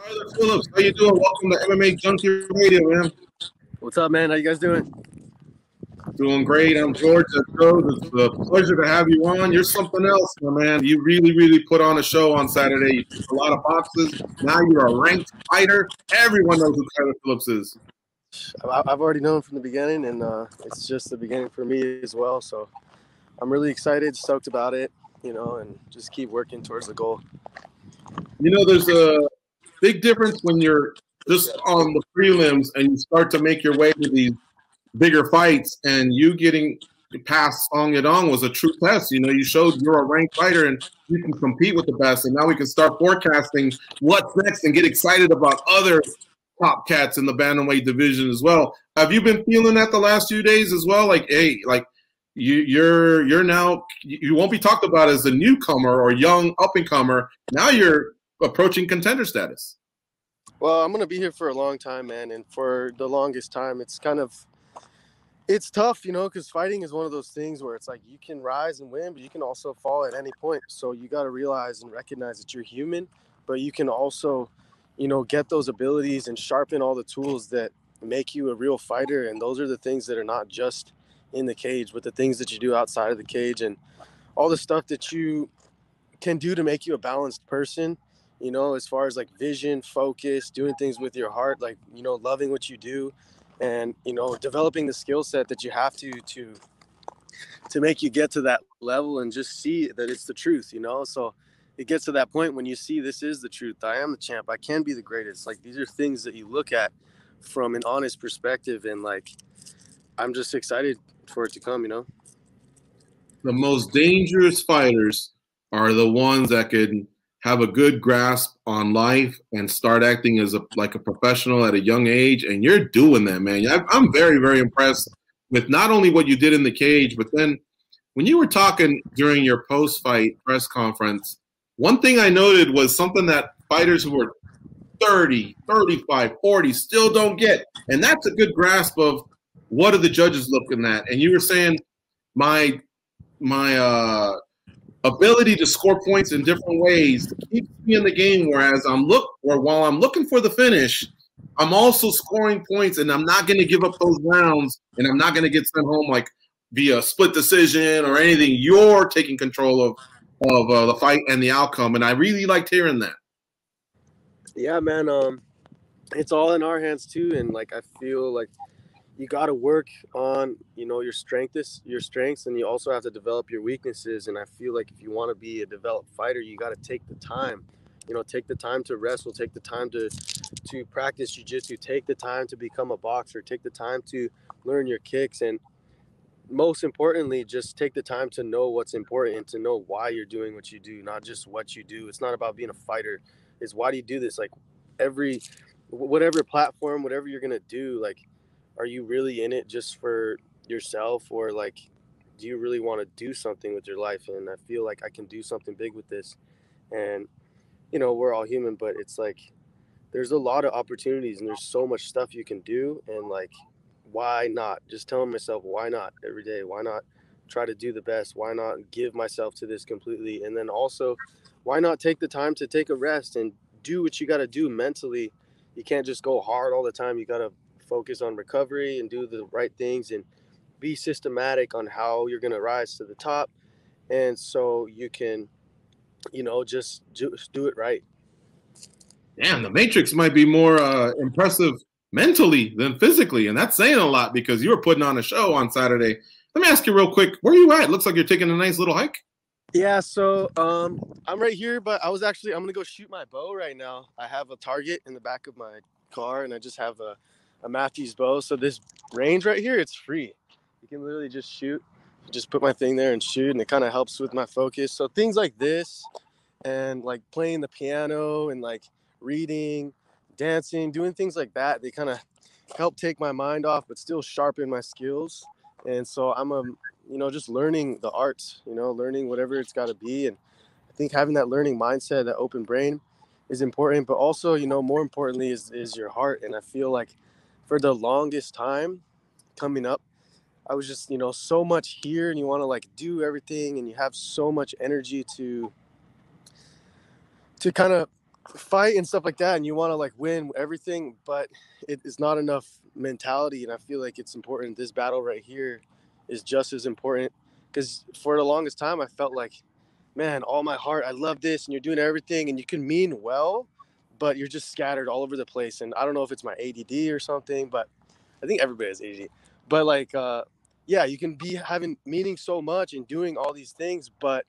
Tyler Phillips, how you doing? Welcome to MMA Junkie Radio, man. What's up, man? How you guys doing? Doing great. I'm George. It's a pleasure to have you on. You're something else, my man. You really put on a show on Saturday. You took a lot of boxes. Now you're a ranked fighter. Everyone knows who Tyler Phillips is. I've already known from the beginning, and it's just the beginning for me as well. So I'm really excited, stoked about it, and just keep working towards the goal. There's a big difference when you're just on the prelims and you start to make your way to these bigger fights, and you getting past Song Yadong was a true test. You showed you're a ranked fighter and you can compete with the best, and now we can start forecasting what's next and get excited about other top cats in the bantamweight division as well. Have you been feeling that the last few days as well? You're now, you won't be talked about as a newcomer or young up and comer. Now you're approaching contender status. Well, I'm gonna be here for a long time, man, and for the longest time, it's tough, because fighting is one of those things where it's like you can rise and win, but you can also fall at any point. So you got to realize and recognize that you're human, but you can also, get those abilities and sharpen all the tools that make you a real fighter. And those are the things that are not just in the cage, but the things that you do outside of the cage and all the stuff that you can do to make you a balanced person, as far as like vision, focus, doing things with your heart, like, loving what you do. And, developing the skill set that you have to make you get to that level and just see that it's the truth, So it gets to that point when you see this is the truth. I am the champ. I can be the greatest. Like, these are things that you look at from an honest perspective. And, like, I'm just excited for it to come, The most dangerous fighters are the ones that can have a good grasp on life and start acting as a professional at a young age. And you're doing that, man. I'm very impressed with not only what you did in the cage, but then when you were talking during your post-fight press conference, one thing I noted was something that fighters who were 30, 35, 40 still don't get. And that's a good grasp of what are the judges looking at. And you were saying my ability to score points in different ways keeps me in the game. Whereas while I'm looking for the finish, I'm also scoring points, and I'm not going to give up those rounds, and I'm not going to get sent home like via split decision or anything. You're taking control of the fight and the outcome, and I really liked hearing that. Yeah, man. It's all in our hands too, and like I feel like you got to work on, your strengths, and you also have to develop your weaknesses. And I feel like if you want to be a developed fighter, you got to take the time, take the time to wrestle, take the time to practice jiu-jitsu, take the time to become a boxer, take the time to learn your kicks. And most importantly, just take the time to know what's important and to know why you're doing what you do, not just what you do. It's not about being a fighter. It's why do you do this? Like whatever platform, whatever you're going to do, like, are you really in it just for yourself, or like, do you really want to do something with your life? And I feel like I can do something big with this. And, we're all human, but it's like, there's a lot of opportunities and there's so much stuff you can do. And like, why not? Just telling myself, why not every day? Why not try to do the best? Why not give myself to this completely? And then also, why not take the time to take a rest and do what you got to do mentally? You can't just go hard all the time. You got to focus on recovery and do the right things and be systematic on how you're going to rise to the top. And so you can, just do it right. Damn, the Matrix might be more impressive mentally than physically. And that's saying a lot because you were putting on a show on Saturday. Let me ask you real quick, where are you at? Looks like you're taking a nice little hike. Yeah, so I'm right here, but I'm going to go shoot my bow right now. I have a target in the back of my car, and I just have a Matthews bow. So this range right here, it's free. You can literally just shoot, just put my thing there and shoot, and it kind of helps with my focus. So things like this and like playing the piano and like reading, dancing, doing things like that, they kind of help take my mind off but still sharpen my skills. And so I'm just learning the arts, learning whatever it's got to be. And I think having that learning mindset, that open brain is important, but also, more importantly is your heart. And I feel like for the longest time coming up, I was just, so much here, and you want to like do everything, and you have so much energy to kind of fight and stuff like that, and you want to like win everything, but it is not enough mentality. And I feel like it's important. This battle right here is just as important, because for the longest time I felt like, man, all my heart, I love this, and you're doing everything, and you can mean well, but you're just scattered all over the place. And I don't know if it's my ADD or something, but I think everybody has ADD. But like, yeah, you can be having meaning so much and doing all these things, but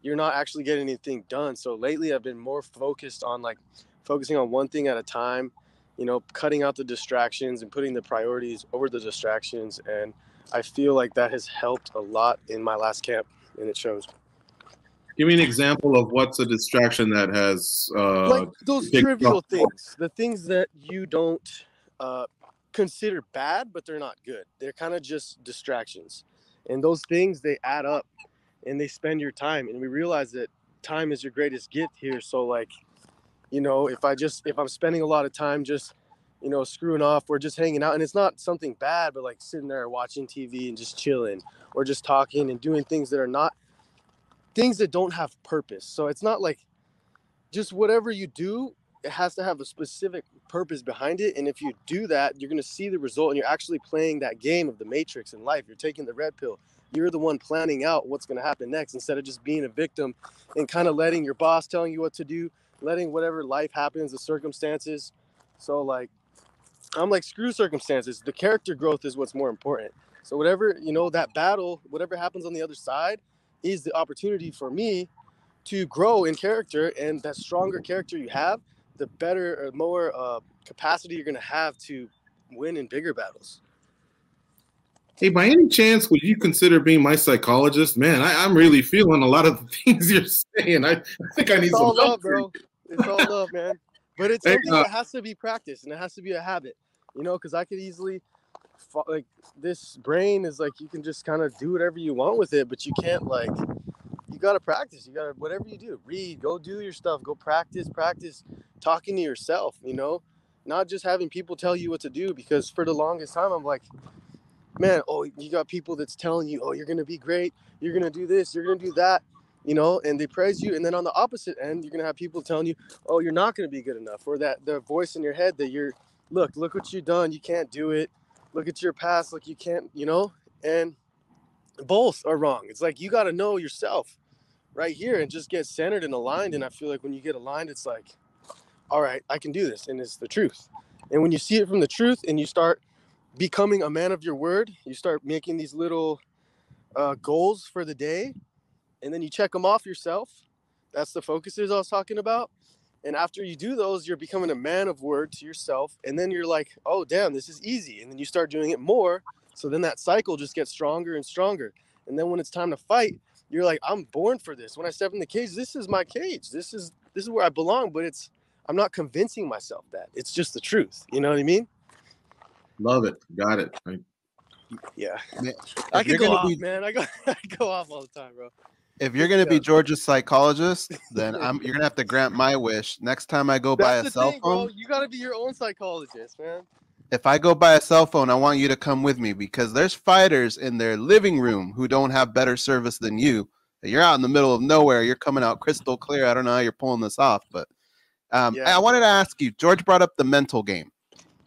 you're not actually getting anything done. So lately I've been more focused on like focusing on one thing at a time, you know, cutting out the distractions and putting the priorities over the distractions. And I feel like that has helped a lot in my last camp, and it shows. Give me an example of what's a distraction that has like those trivial things, the things that you don't consider bad, but they're not good. They're kind of just distractions. And those things, they add up and they spend your time. And we realize that time is your greatest gift here. So like, you know, if I'm spending a lot of time just, you know, screwing off or just hanging out, and it's not something bad, but like sitting there watching TV and just chilling or just talking and doing things that are not things that don't have purpose. So it's not like just whatever you do, it has to have a specific purpose behind it. And if you do that, you're going to see the result, and you're actually playing that game of the Matrix in life. You're taking the red pill. You're the one planning out what's going to happen next, instead of just being a victim and kind of letting your boss telling you what to do, letting whatever life happens, the circumstances. So like, I'm like, screw circumstances. The character growth is what's more important. So whatever, you know, that battle, whatever happens on the other side is the opportunity for me to grow in character. And that stronger character you have, the better or more capacity you're going to have to win in bigger battles. Hey, by any chance, would you consider being my psychologist? Man, I'm really feeling a lot of the things you're saying. I think I need some help. It's all love, bro. It's all love, man. But it's something that has to be practiced, and it has to be a habit, you know, because I could easily, like, this brain is like, you can just kind of do whatever you want with it, but you can't, like, you got to practice. You got to, whatever you do, read, go do your stuff, go practice talking to yourself, you know, not just having people tell you what to do. Because for the longest time, I'm like, man, oh, you got people that's telling you, oh, you're going to be great, you're going to do this, you're going to do that, you know, and they praise you. And then on the opposite end, you're going to have people telling you, oh, you're not going to be good enough, or that the voice in your head that you're, look what you've done, you can't do it, look at your past, like you can't, you know. And both are wrong. It's like, you got to know yourself right here and just get centered and aligned. And I feel like when you get aligned, it's like, all right, I can do this, and it's the truth. And when you see it from the truth and you start becoming a man of your word, you start making these little goals for the day, and then you check them off yourself. That's the focuses I was talking about. And after you do those, you're becoming a man of word to yourself. And then you're like, oh, damn, this is easy. And then you start doing it more. So then that cycle just gets stronger and stronger. And then when it's time to fight, you're like, I'm born for this. When I step in the cage, this is my cage. This is where I belong. But I'm not convincing myself that. It's just the truth. You know what I mean? Love it. Got it. Yeah. I could go off, man. I go off all the time, bro. If you're going to be George's psychologist, then you're going to have to grant my wish. Next time I go buy a cell phone, bro. You got to be your own psychologist, man. If I go buy a cell phone, I want you to come with me, because there's fighters in their living room who don't have better service than you. You're out in the middle of nowhere. You're coming out crystal clear. I don't know how you're pulling this off, but I wanted to ask you, George brought up the mental game,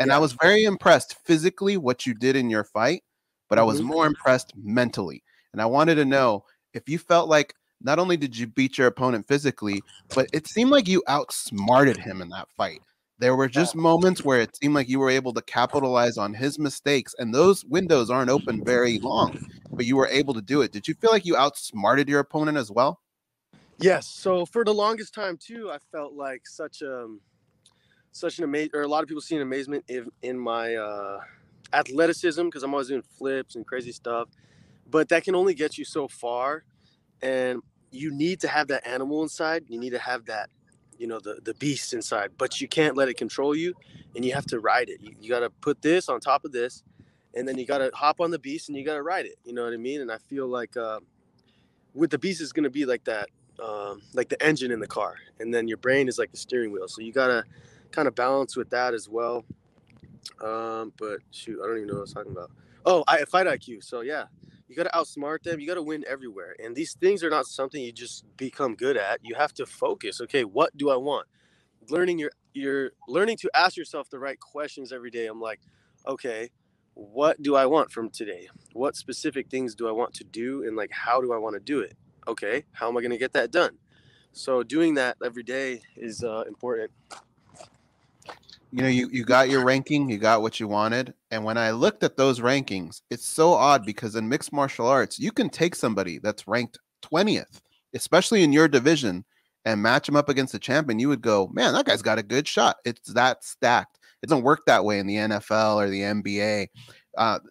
and I was very impressed physically what you did in your fight, but I was more impressed mentally. And I wanted to know if you felt like not only did you beat your opponent physically, but it seemed like you outsmarted him in that fight. There were just moments where it seemed like you were able to capitalize on his mistakes, and those windows aren't open very long, but you were able to do it. Did you feel like you outsmarted your opponent as well? Yes. So for the longest time too, I felt like such an amazing, or a lot of people see an amazement in my athleticism, because I'm always doing flips and crazy stuff, but that can only get you so far. And you need to have that animal inside. You need to have that, you know, the beast inside, but you can't let it control you, and you have to ride it. You got to put this on top of this, and then you got to hop on the beast and you got to ride it. You know what I mean? And I feel like with the beast is going to be like that, like the engine in the car, and then your brain is like the steering wheel. So you got to kind of balance with that as well. But shoot, I don't even know what I was talking about. Oh, fight IQ. So yeah, you got to outsmart them. You got to win everywhere. And these things are not something you just become good at. You have to focus. Okay, what do I want? you're learning to ask yourself the right questions every day. I'm like, okay, what do I want from today? What specific things do I want to do? And like, how do I want to do it? Okay, how am I going to get that done? So doing that every day is important. You know, you got your ranking, you got what you wanted. And when I looked at those rankings, it's so odd because in mixed martial arts, you can take somebody that's ranked 20th, especially in your division, and match them up against a champion. You would go, man, that guy's got a good shot. It's that stacked. It doesn't work that way in the NFL or the NBA.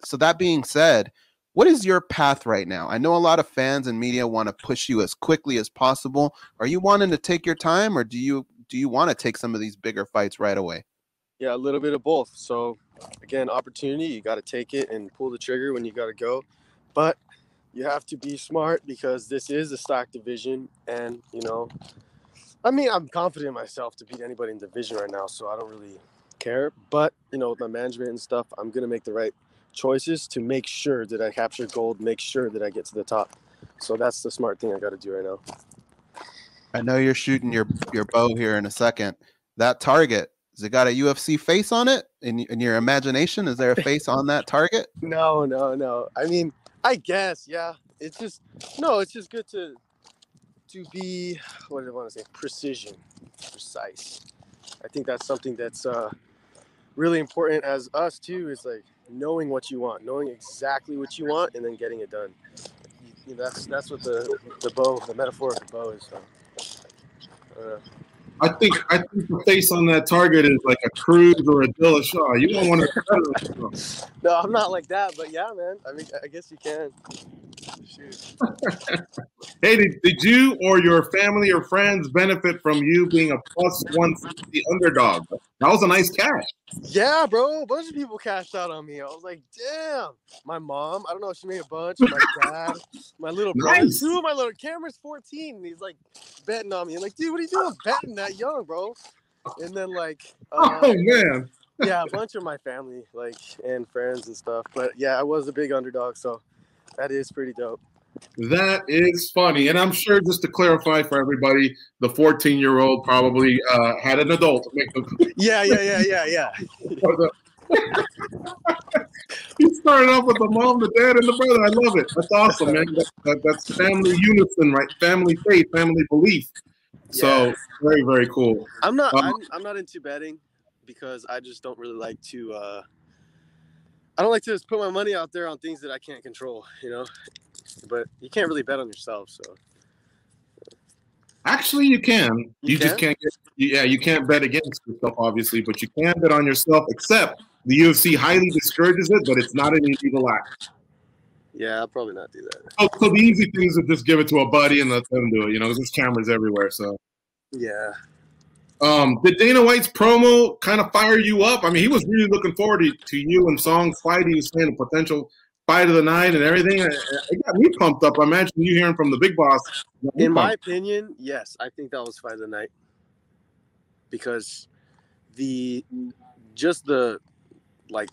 So that being said, what is your path right now? I know a lot of fans and media want to push you as quickly as possible. Are you wanting to take your time, or do you want to take some of these bigger fights right away? Yeah, a little bit of both. So again, opportunity, you got to take it and pull the trigger when you got to go. But you have to be smart because this is a stock division. And, you know, I mean, I'm confident in myself to beat anybody in the division right now, so I don't really care. But, you know, with my management and stuff, I'm going to make the right choices to make sure that I capture gold, make sure that I get to the top. So that's the smart thing I got to do right now. I know you're shooting your bow here in a second. That target, has it got a UFC face on it in your imagination? Is there a face on that target? No. I mean, I guess, yeah. It's just good to be, what do I want to say, precise. I think that's something that's really important as us too, is like knowing what you want, knowing exactly what you want, and then getting it done. You know, that's what the bow, the metaphor of the bow is. So, I think the face on that target is like a Cruz or a Dillashaw. You don't want to. No, I'm not like that, but yeah, man. I mean, I guess you can. Shoot. Hey, did you or your family or friends benefit from you being a plus 150 underdog? That was a nice cash. Yeah, bro. A bunch of people cashed out on me. I was like, damn. My mom, I don't know, she made a bunch. My dad, my little brother. Nice. Two of my little Cameron's 14. And he's like betting on me. I'm like, dude, what are you doing betting that young, bro? And then like, Oh man. Yeah, a bunch of my family, like, and friends and stuff. But yeah, I was a big underdog, so that is pretty dope. That is funny. And I'm sure, just to clarify for everybody, the 14-year-old probably had an adult. Yeah. He started off with the mom, the dad, and the brother. I love it. That's awesome, man. That's family unison, right? Family faith, family belief. So very, very cool. I'm not into betting because I just don't really like to I don't like to just put my money out there on things that I can't control, you know. But you can't really bet on yourself, so. Actually, you can. You just can't get. Yeah, you can't bet against yourself, obviously, but you can bet on yourself. Except the UFC highly discourages it, but it's not an illegal act. Yeah, I'll probably not do that. So the easy thing is to just give it to a buddy and let them do it. You know, there's cameras everywhere. So. Yeah. Did Dana White's promo kind of fire you up? I mean, he was really looking forward to you and Song's fight. He was saying a potential fight of the night and everything. It got me pumped up. I imagine you hearing from the big boss. In my opinion, yes, I think that was fight of the night because the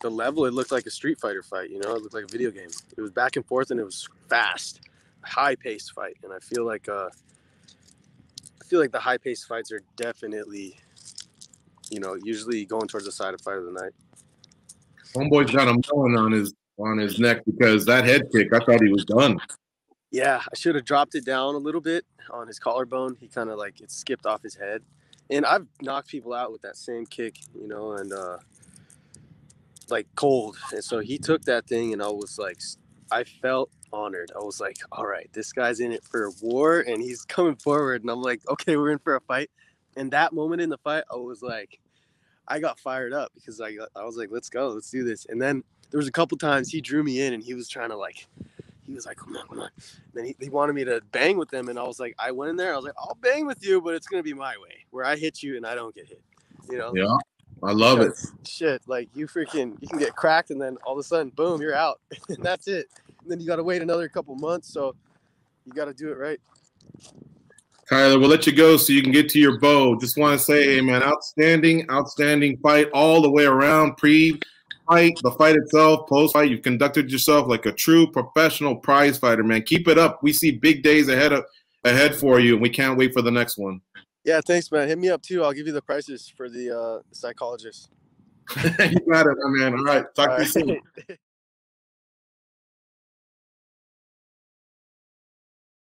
level, it looked like a Street Fighter fight. You know, it looked like a video game. It was back and forth and it was fast, high-paced fight. And I feel like the high-paced fights are definitely, you know, usually going towards the side of fight of the night. Homeboy's got a melon on his neck because that head kick, I thought he was done. Yeah, I should have dropped it down a little bit on his collarbone. He kind of like it skipped off his head. And I've knocked people out with that same kick, you know, and like cold. And so he took that thing and I felt honored. I was like, all right, this guy's in it for a war and he's coming forward. And I'm like, okay, we're in for a fight. And that moment in the fight, I was like, I got fired up because I was like, let's go, let's do this. And then there was a couple times he drew me in and he was trying to he was like, come on. And then he wanted me to bang with him. And I was like, I went in there. I was like, I'll bang with you, but it's going to be my way where I hit you and I don't get hit, you know? Yeah, I love it. Shit, like you can get cracked and then all of a sudden, boom, you're out. And that's it. And then you got to wait another couple months. So you got to do it right. Kyler, we'll let you go so you can get to your bow. Just want to say, hey, man, outstanding fight all the way around. Pre-fight, the fight itself, post-fight, you've conducted yourself like a true professional prize fighter, man. Keep it up. We see big days ahead for you, and we can't wait for the next one. Yeah, thanks, man. Hit me up too. I'll give you the prices for the psychologist. You got it, my man. All right. Talk to you soon.